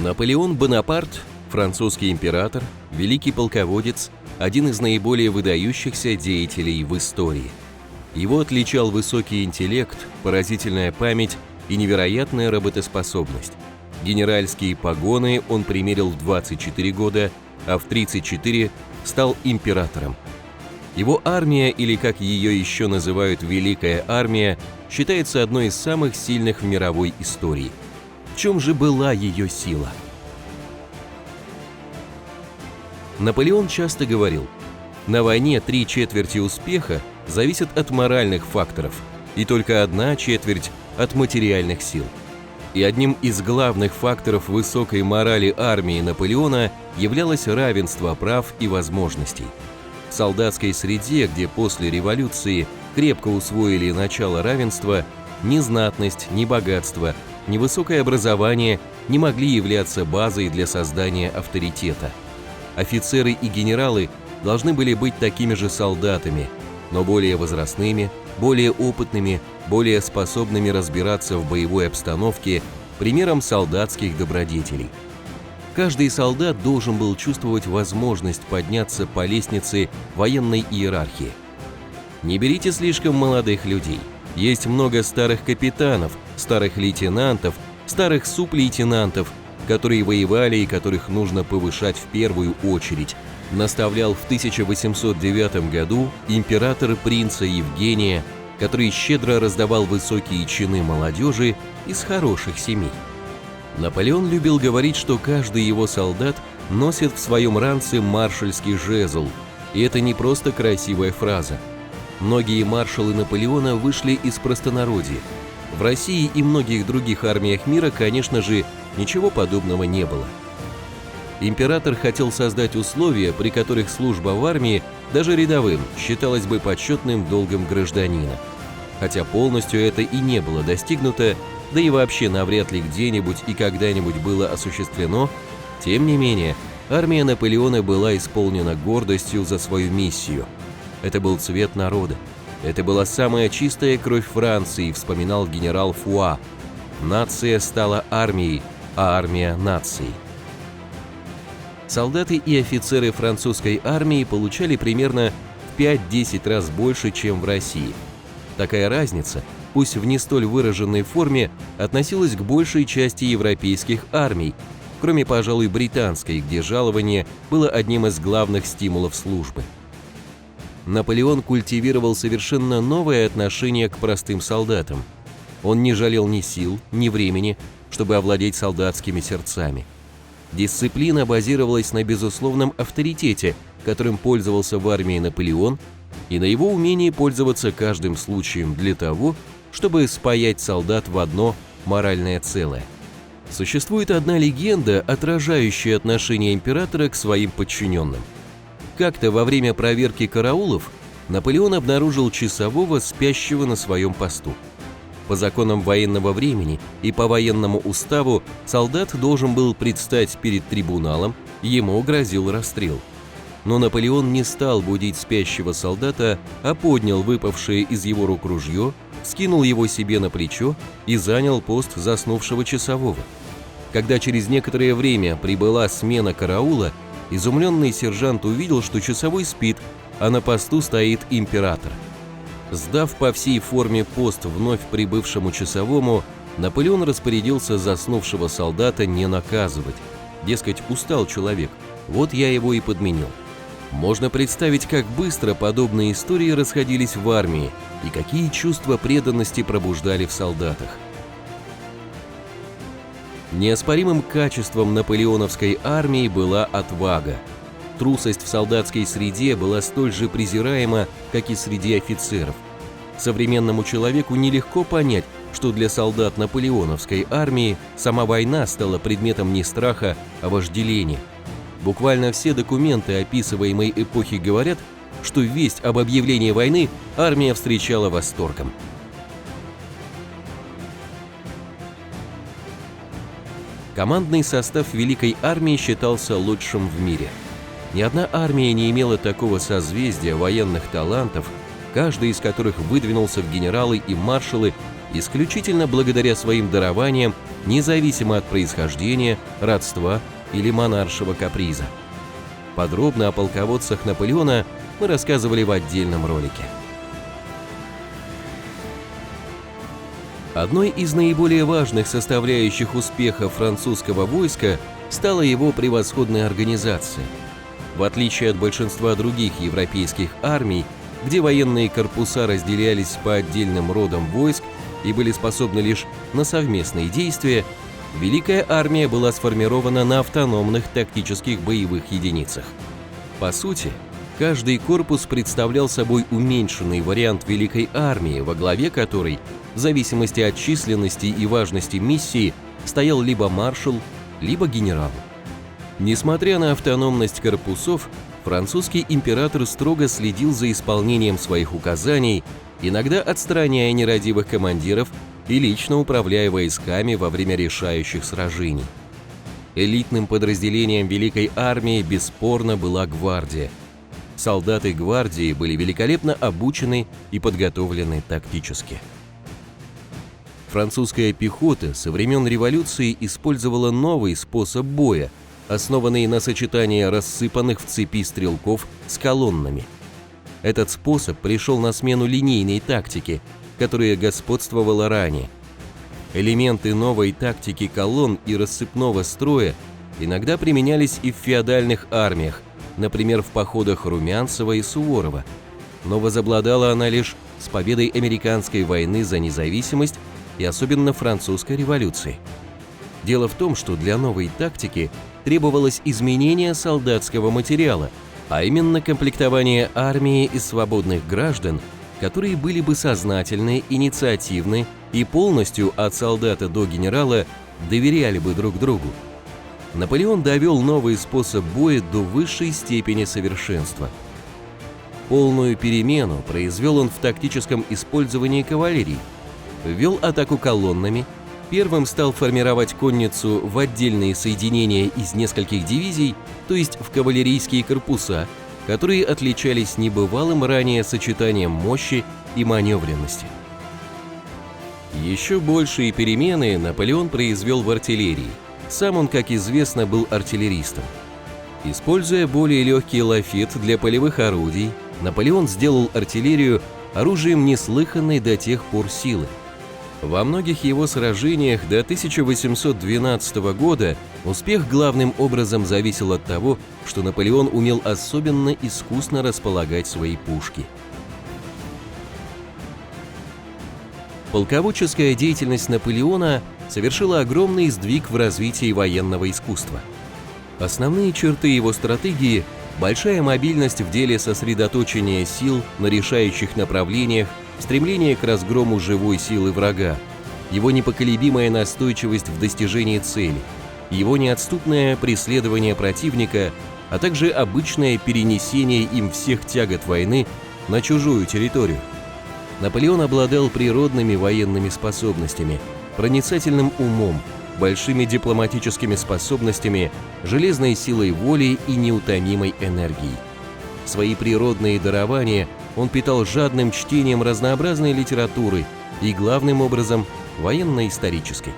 Наполеон Бонапарт, французский император, великий полководец, один из наиболее выдающихся деятелей в истории. Его отличал высокий интеллект, поразительная память и невероятная работоспособность. Генеральские погоны он примерил в 24 года, а в 34 стал императором. Его армия, или как ее еще называют Великая армия, считается одной из самых сильных в мировой истории. В чем же была ее сила? Наполеон часто говорил: на войне 3/4 успеха зависят от моральных факторов, и только 1/4 от материальных сил. И одним из главных факторов высокой морали армии Наполеона являлось равенство прав и возможностей. В солдатской среде, где после революции крепко усвоили начало равенства, ни знатность, ни богатство, ни высокое образование не могли являться базой для создания авторитета. Офицеры и генералы должны были быть такими же солдатами, но более возрастными, более опытными, более способными разбираться в боевой обстановке, примером солдатских добродетелей. Каждый солдат должен был чувствовать возможность подняться по лестнице военной иерархии. Не берите слишком молодых людей. Есть много старых капитанов, старых лейтенантов, старых суплейтенантов, которые воевали и которых нужно повышать в первую очередь, наставлял в 1809 году император принца Евгения, который щедро раздавал высокие чины молодежи из хороших семей. Наполеон любил говорить, что каждый его солдат носит в своем ранце маршальский жезл, и это не просто красивая фраза. Многие маршалы Наполеона вышли из простонародья. В России и многих других армиях мира, конечно же, ничего подобного не было. Император хотел создать условия, при которых служба в армии, даже рядовым, считалась бы почетным долгом гражданина. Хотя полностью это и не было достигнуто, да и вообще навряд ли где-нибудь и когда-нибудь было осуществлено, тем не менее, армия Наполеона была исполнена гордостью за свою миссию. Это был цвет народа. Это была самая чистая кровь Франции, вспоминал генерал Фуа. Нация стала армией, а армия – нацией. Солдаты и офицеры французской армии получали примерно в 5-10 раз больше, чем в России. Такая разница, пусть в не столь выраженной форме, относилась к большей части европейских армий, кроме, пожалуй, британской, где жалование было одним из главных стимулов службы. Наполеон культивировал совершенно новое отношение к простым солдатам. Он не жалел ни сил, ни времени, чтобы овладеть солдатскими сердцами. Дисциплина базировалась на безусловном авторитете, которым пользовался в армии Наполеон, и на его умении пользоваться каждым случаем для того, чтобы спаять солдат в одно моральное целое. Существует одна легенда, отражающая отношение императора к своим подчиненным. Как-то во время проверки караулов Наполеон обнаружил часового, спящего на своем посту. По законам военного времени и по военному уставу солдат должен был предстать перед трибуналом, ему грозил расстрел. Но Наполеон не стал будить спящего солдата, а поднял выпавшее из его рук ружье, скинул его себе на плечо и занял пост заснувшего часового. Когда через некоторое время прибыла смена караула, изумленный сержант увидел, что часовой спит, а на посту стоит император. Сдав по всей форме пост вновь прибывшему часовому, Наполеон распорядился заснувшего солдата не наказывать. Дескать, устал человек, вот я его и подменил. Можно представить, как быстро подобные истории расходились в армии и какие чувства преданности пробуждали в солдатах. Неоспоримым качеством наполеоновской армии была отвага. Трусость в солдатской среде была столь же презираема, как и среди офицеров. Современному человеку нелегко понять, что для солдат наполеоновской армии сама война стала предметом не страха, а вожделения. Буквально все документы описываемой эпохи говорят, что весть об объявлении войны армия встречала восторгом. Командный состав Великой армии считался лучшим в мире. Ни одна армия не имела такого созвездия военных талантов, каждый из которых выдвинулся в генералы и маршалы исключительно благодаря своим дарованиям независимо от происхождения, родства или монаршего каприза. Подробно о полководцах Наполеона мы рассказывали в отдельном ролике. Одной из наиболее важных составляющих успеха французского войска стала его превосходная организация. В отличие от большинства других европейских армий, где военные корпуса разделялись по отдельным родам войск и были способны лишь на совместные действия, Великая армия была сформирована на автономных тактических боевых единицах. По сути, каждый корпус представлял собой уменьшенный вариант Великой армии, во главе которой, в зависимости от численности и важности миссии, стоял либо маршал, либо генерал. Несмотря на автономность корпусов, французский император строго следил за исполнением своих указаний, иногда отстраняя нерадивых командиров и лично управляя войсками во время решающих сражений. Элитным подразделением Великой армии бесспорно была гвардия. Солдаты гвардии были великолепно обучены и подготовлены тактически. Французская пехота со времен революции использовала новый способ боя, основанный на сочетании рассыпанных в цепи стрелков с колоннами. Этот способ пришел на смену линейной тактике, которая господствовала ранее. Элементы новой тактики колонн и рассыпного строя иногда применялись и в феодальных армиях, например, в походах Румянцева и Суворова, но возобладала она лишь с победой Американской войны за независимость и особенно Французской революции. Дело в том, что для новой тактики требовалось изменение солдатского материала, а именно комплектование армии из свободных граждан, которые были бы сознательны, инициативны и полностью от солдата до генерала доверяли бы друг другу. Наполеон довел новый способ боя до высшей степени совершенства. Полную перемену произвел он в тактическом использовании кавалерии. Ввел атаку колоннами, первым стал формировать конницу в отдельные соединения из нескольких дивизий, то есть в кавалерийские корпуса, которые отличались небывалым ранее сочетанием мощи и маневренности. Еще большие перемены Наполеон произвел в артиллерии. Сам он, как известно, был артиллеристом. Используя более легкий лафет для полевых орудий, Наполеон сделал артиллерию оружием неслыханной до тех пор силы. Во многих его сражениях до 1812 года успех главным образом зависел от того, что Наполеон умел особенно искусно располагать свои пушки. Полководческая деятельность Наполеона совершила огромный сдвиг в развитии военного искусства. Основные черты его стратегии – большая мобильность в деле сосредоточения сил на решающих направлениях, стремление к разгрому живой силы врага, его непоколебимая настойчивость в достижении цели, его неотступное преследование противника, а также обычное перенесение им всех тягот войны на чужую территорию. Наполеон обладал природными военными способностями, проницательным умом, большими дипломатическими способностями, железной силой воли и неутомимой энергией. Свои природные дарования он питал жадным чтением разнообразной литературы и, главным образом, военно-исторической.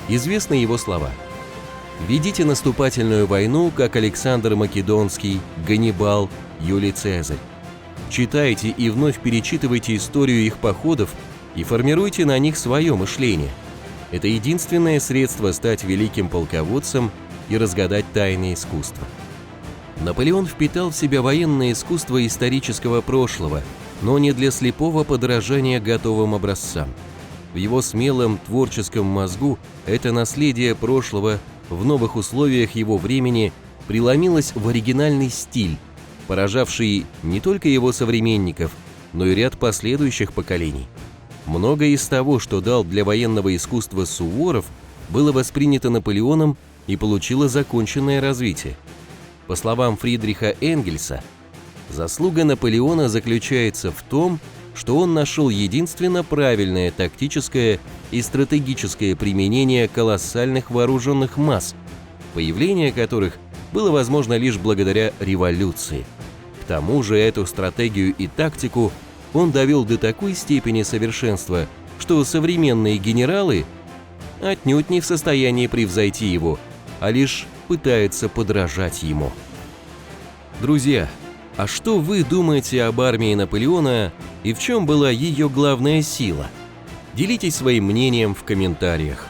Известны его слова: «Ведите наступательную войну, как Александр Македонский, Ганнибал, Юлий Цезарь. Читайте и вновь перечитывайте историю их походов и формируйте на них свое мышление. Это единственное средство стать великим полководцем и разгадать тайны искусства». Наполеон впитал в себя военное искусство исторического прошлого, но не для слепого подражания готовым образцам. В его смелом творческом мозгу это наследие прошлого в новых условиях его времени преломилось в оригинальный стиль, поражавший не только его современников, но и ряд последующих поколений. Многое из того, что дал для военного искусства Суворов, было воспринято Наполеоном и получило законченное развитие. По словам Фридриха Энгельса, заслуга Наполеона заключается в том, что он нашел единственно правильное тактическое и стратегическое применение колоссальных вооруженных масс, появление которых было возможно лишь благодаря революции. К тому же эту стратегию и тактику он довел до такой степени совершенства, что современные генералы отнюдь не в состоянии превзойти его, а лишь пытается подражать ему. Друзья, а что вы думаете об армии Наполеона и в чем была ее главная сила? Делитесь своим мнением в комментариях.